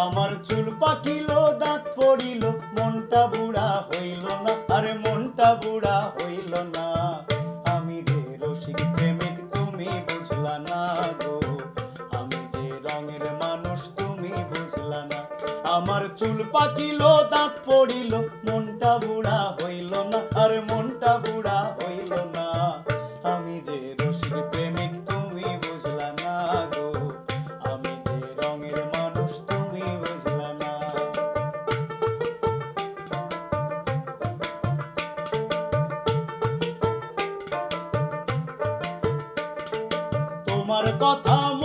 আমার চুল পাকিল, দাঁত পড়িল, মনটা বুড়া হইল না, আরে মনটা বুড়া হইল না। আমি যে রসিক প্রেমিক তুমি বুঝলা না গো, আমি যে রঙের মানুষ তুমি বুঝলা না। আমার চুল পাকিল, দাঁত পড়িল, মনটা বুড়া হইল না, আরে মনটা বুড়া হইল না। আমি যে রসিক প্রেমিক তুমি বুঝলা না গো, আমি যে রঙের মানুষ তুমি বুঝলা না। তোমার কথা